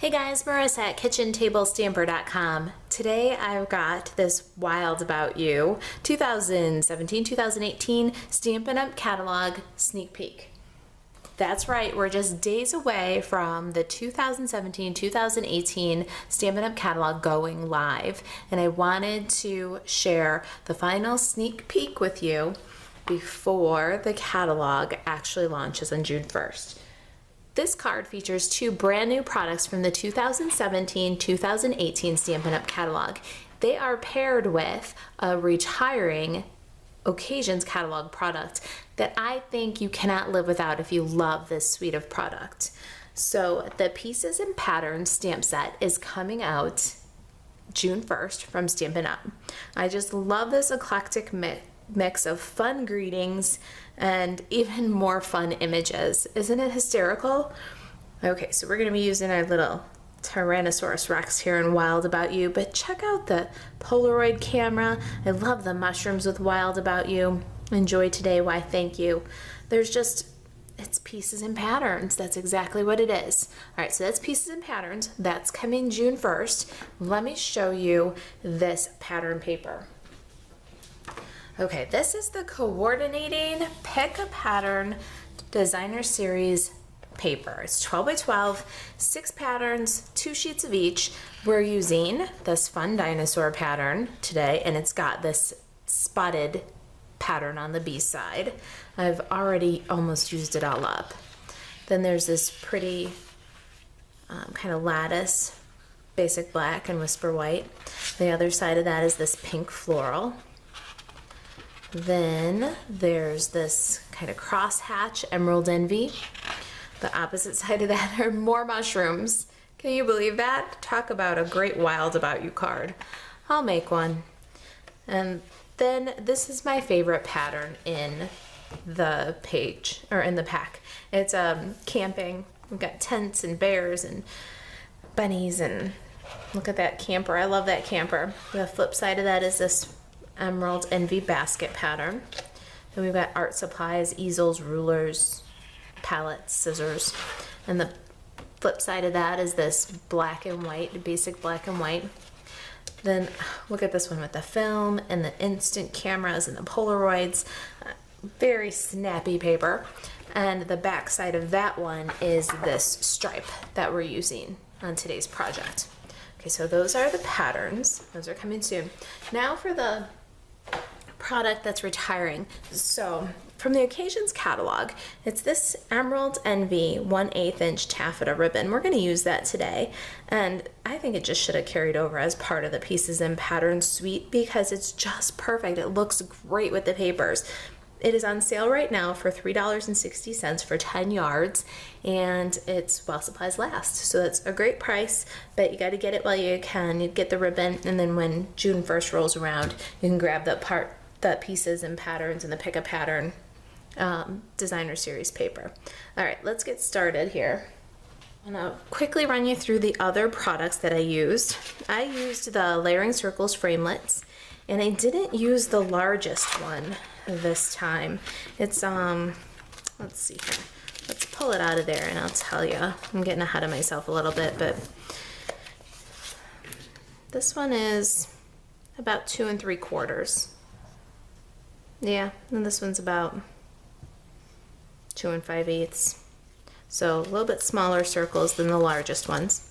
Hey guys, Marissa at KitchenTableStamper.com. Today I've got this Wild About You 2017-2018 Stampin' Up! Catalog sneak peek. That's right, we're just days away from the 2017-2018 Stampin' Up! Catalog going live, and I wanted to share the final sneak peek with you before the catalog actually launches on June 1st. This card features two brand new products from the 2017-2018 Stampin' Up! Catalog. They are paired with a retiring Occasions catalog product that I think you cannot live without if you love this suite of product. So the Pieces and Patterns stamp set is coming out June 1st from Stampin' Up! I just love this eclectic mix of fun greetings and even more fun images. Isn't it hysterical? Okay, so we're going to be using our little Tyrannosaurus Rex here in Wild About You, but check out the Polaroid camera. I love the mushrooms with Wild About You. Enjoy today, why thank you. It's Pieces and Patterns. That's exactly what it is. All right, so that's Pieces and Patterns. That's coming June 1st. Let me show you this pattern paper. Okay, this is the Coordinating Pick a Pattern Designer Series paper. It's 12 by 12, 6 patterns, 2 sheets of each. We're using this fun dinosaur pattern today, and it's got this spotted pattern on the B side. I've already almost used it all up. Then there's this pretty kind of lattice, basic black and whisper white. The other side of that is this pink floral. Then there's this kind of crosshatch Emerald Envy. The opposite side of that are more mushrooms. Can you believe that? Talk about a great Wild About You card. I'll make one. And then this is my favorite pattern in the page, or in the pack. It's camping. We've got tents and bears and bunnies, and look at that camper. I love that camper. The flip side of that is this Emerald Envy basket pattern. Then we've got art supplies, easels, rulers, palettes, scissors. And the flip side of that is this black and white, basic black and white. Then look at this one with the film and the instant cameras and the Polaroids. Very snappy paper. And the back side of that one is this stripe that we're using on today's project. Okay, so those are the patterns. Those are coming soon. Now for the product that's retiring. So from the Occasions catalog, it's this Emerald Envy 1/8 inch taffeta ribbon. We're going to use that today, and I think it just should have carried over as part of the Pieces and Patterns suite because it's just perfect. It looks great with the papers. It is on sale right now for $3.60 for 10 yards, and it's while supplies last. So that's a great price, but you got to get it while you can. You get the ribbon, and then when June 1st rolls around, you can grab the Pieces and Patterns and the Pick a Pattern Designer Series paper. All right, let's get started here. I'm gonna quickly run you through the other products that I used. I used the Layering Circles framelits, and I didn't use the largest one this time. It's let's see here. Let's pull it out of there and I'll tell you. I'm getting ahead of myself a little bit, but this one is about 2 3/4. Yeah, and this one's about 2 5/8. So a little bit smaller circles than the largest ones.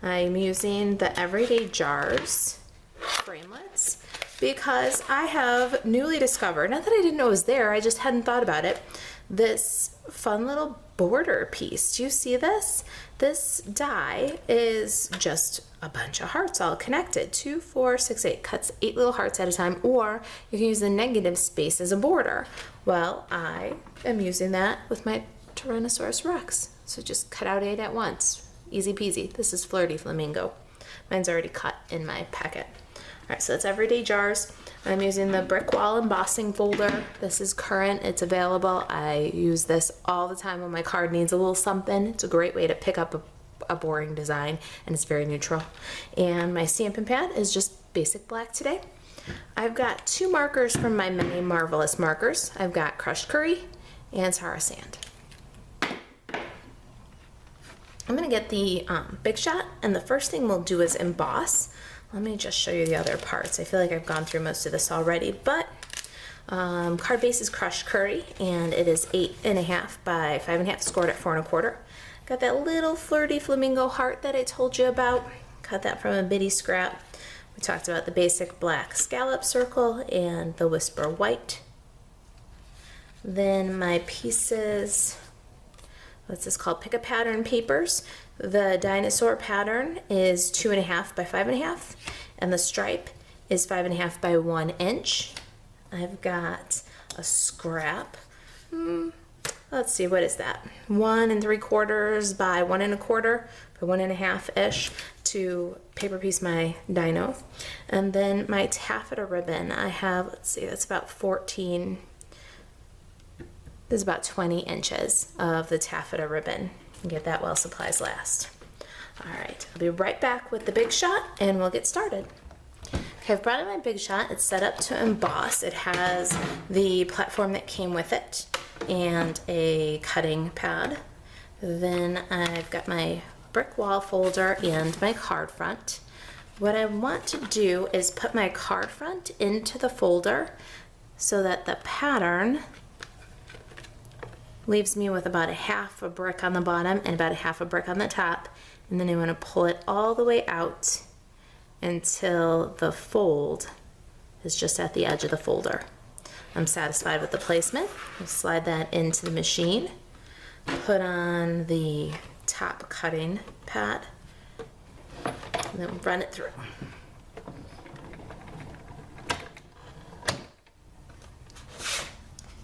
I'm using the Everyday Jars framelits because I have newly discovered, not that I didn't know it was there, I just hadn't thought about it, this fun little border piece. Do you see this? This die is just a bunch of hearts all connected. 2, 4, 6, 8. Cuts 8 little hearts at a time, or you can use the negative space as a border. Well, I am using that with my Tyrannosaurus Rex. So just cut out 8 at once. Easy peasy. This is Flirty Flamingo. Mine's already cut in my packet. All right, so that's Everyday Jars. I'm using the Brick Wall Embossing folder. This is current, it's available. I use this all the time when my card needs a little something. It's a great way to pick up a boring design, and it's very neutral. And my Stampin' pad is just basic black today. I've got 2 markers from my many marvelous markers. I've got Crushed Curry and Sahara Sand. I'm gonna get the Big Shot, and the first thing we'll do is emboss. Let me just show you the other parts. I feel like I've gone through most of this already, but card base is crushed curry, and it is 8.5 by 5.5, scored at 4.25. Got that little flirty flamingo heart that I told you about. Cut that from a bitty scrap. We talked about the basic black scallop circle and the whisper white. Then my pieces, what's this called? Pick a pattern papers. The dinosaur pattern is 2.5 by 5.5, and the stripe is 5.5 by 1 inch. I've got a scrap. Let's see, what is that? 1.75 by 1.25 by 1.5-ish to paper piece my dino. And then my taffeta ribbon, I have, let's see, that's about 14, this is about 20 inches of the taffeta ribbon. And get that while supplies last. All right, I'll be right back with the Big Shot and we'll get started. Okay, I've brought in my Big Shot. It's set up to emboss. It has the platform that came with it and a cutting pad. Then I've got my brick wall folder and my card front. What I want to do is put my card front into the folder so that the pattern leaves me with about 1/2 brick on the bottom and about 1/2 brick on the top. And then I want to pull it all the way out until the fold is just at the edge of the folder. I'm satisfied with the placement. I'll slide that into the machine, put on the top cutting pad, and then run it through.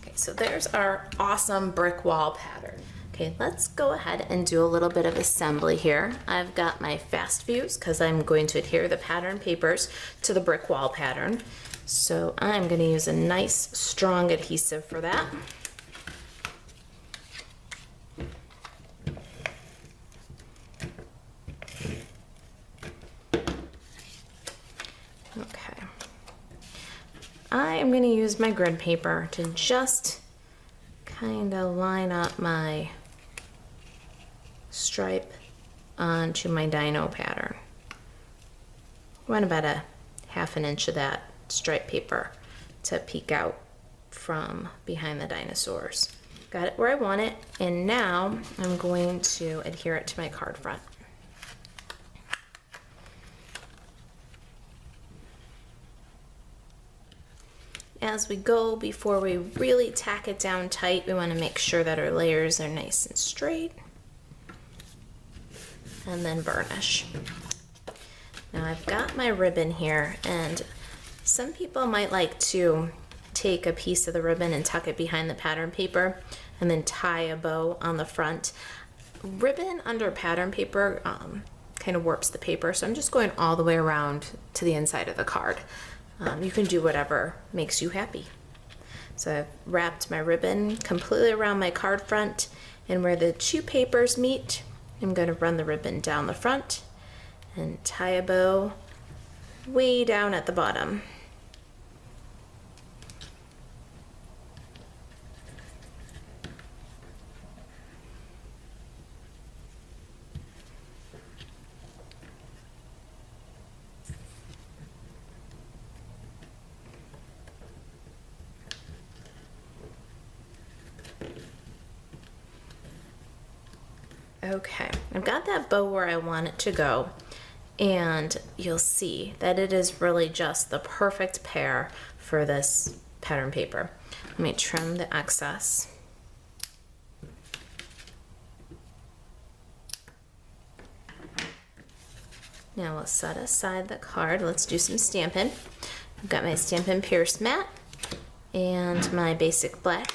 Okay, so there's our awesome brick wall pattern. Okay, let's go ahead and do a little bit of assembly here. I've got my fast views because I'm going to adhere the pattern papers to the brick wall pattern. So I'm going to use a nice strong adhesive for that. Okay. I am going to use my grid paper to just kind of line up my stripe onto my dino pattern. I want about 1/2 inch of that stripe paper to peek out from behind the dinosaurs. Got it where I want it, and now I'm going to adhere it to my card front. As we go, before we really tack it down tight, we want to make sure that our layers are nice and straight, and then burnish. Now I've got my ribbon here, and some people might like to take a piece of the ribbon and tuck it behind the pattern paper and then tie a bow on the front. Ribbon under pattern paper kind of warps the paper, so I'm just going all the way around to the inside of the card. You can do whatever makes you happy. So I've wrapped my ribbon completely around my card front, and where the two papers meet, I'm going to run the ribbon down the front and tie a bow way down at the bottom. Okay, I've got that bow where I want it to go, and you'll see that it is really just the perfect pair for this pattern paper. Let me trim the excess. Now we'll set aside the card. Let's do some Stampin'. I've got my Stampin' Pierce mat and my basic black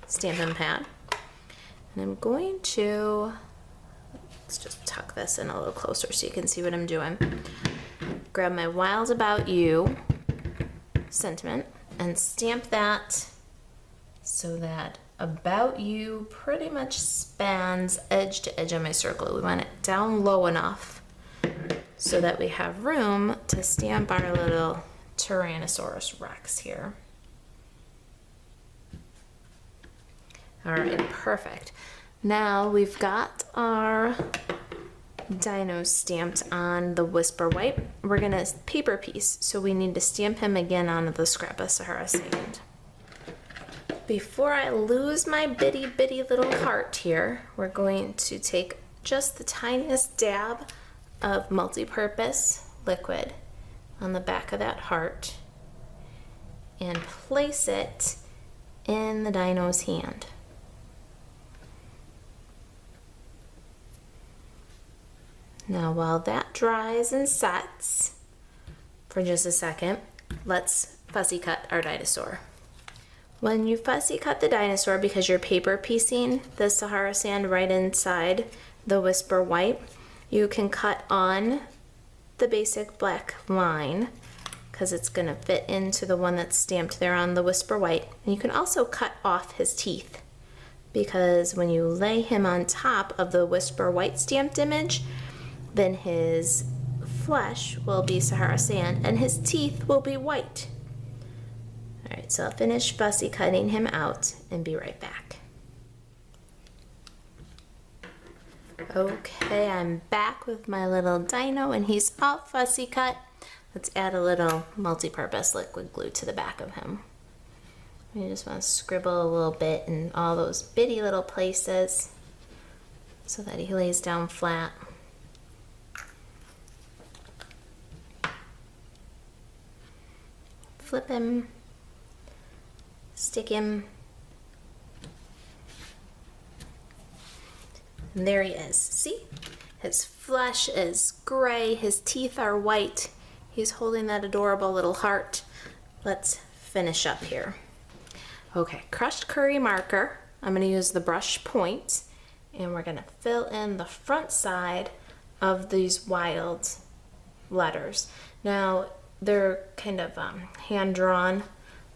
Stampin' pad. And I'm going to, let's just tuck this in a little closer so you can see what I'm doing. Grab my Wild About You sentiment and stamp that so that About You pretty much spans edge to edge on my circle. We want it down low enough so that we have room to stamp our little Tyrannosaurus Rex here. All right, perfect. Now we've got our dino stamped on the Whisper White. We're gonna paper piece, so we need to stamp him again onto the scrap of Sahara sand. Before I lose my bitty little heart here, we're going to take just the tiniest dab of multi-purpose liquid on the back of that heart and place it in the dino's hand. Now while that dries and sets for just a second, let's fussy cut our dinosaur. When you fussy cut the dinosaur, because you're paper piecing the Sahara sand right inside the Whisper White, you can cut on the basic black line because it's going to fit into the one that's stamped there on the Whisper White. And you can also cut off his teeth, because when you lay him on top of the Whisper White stamped image, then his flesh will be Sahara sand and his teeth will be white. All right, so I'll finish fussy cutting him out and be right back. Okay, I'm back with my little dino and he's all fussy cut. Let's add a little multi-purpose liquid glue to the back of him. You just want to scribble a little bit in all those bitty little places so that he lays down flat. Flip him, stick him, and there he is. See? His flesh is gray, his teeth are white. He's holding that adorable little heart. Let's finish up here. Okay, crushed curry marker. I'm gonna use the brush point, and we're gonna fill in the front side of these wild letters. Now, they're kind of hand-drawn,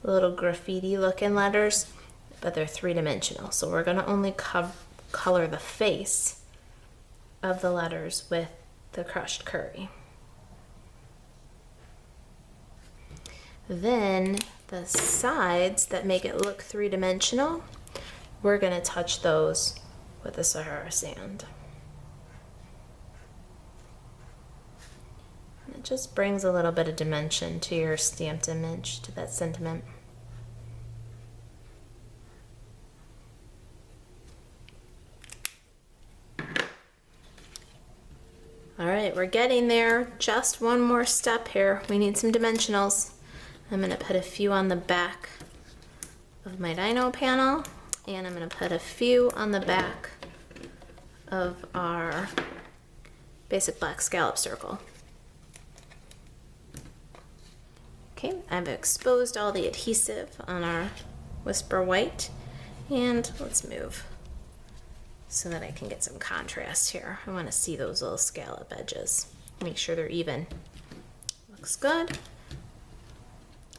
little graffiti-looking letters, but they're three-dimensional. So we're gonna only color the face of the letters with the crushed curry. Then the sides that make it look three-dimensional, we're gonna touch those with the Sahara sand. It just brings a little bit of dimension to your stamped image, to that sentiment. All right, we're getting there. Just one more step here. We need some dimensionals. I'm gonna put a few on the back of my dino panel, and I'm gonna put a few on the back of our basic black scallop circle. Okay, I've exposed all the adhesive on our Whisper White, and let's move so that I can get some contrast here. I want to see those little scallop edges. Make sure they're even. Looks good.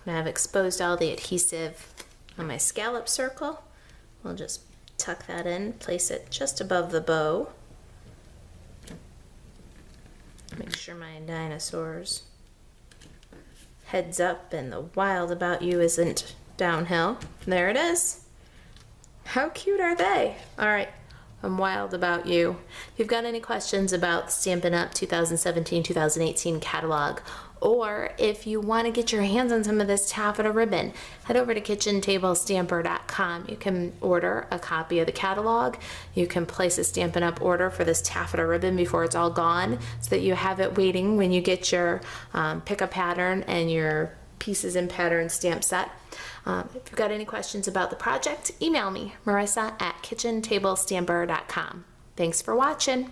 Now I've exposed all the adhesive on my scallop circle. We'll just tuck that in, place it just above the bow. Make sure my dinosaur's heads up and the wild about you isn't downhill. There it is. How cute are they? All right, I'm wild about you. If you've got any questions about the Stampin' Up! 2017-2018 catalog, or if you want to get your hands on some of this taffeta ribbon, head over to kitchentablestamper.com. You can order a copy of the catalog. You can place a Stampin' Up! Order for this taffeta ribbon before it's all gone, so that you have it waiting when you get your pick a pattern and your pieces and pattern stamp set. If you've got any questions about the project, email me, Marissa at kitchentablestamper.com. Thanks for watching.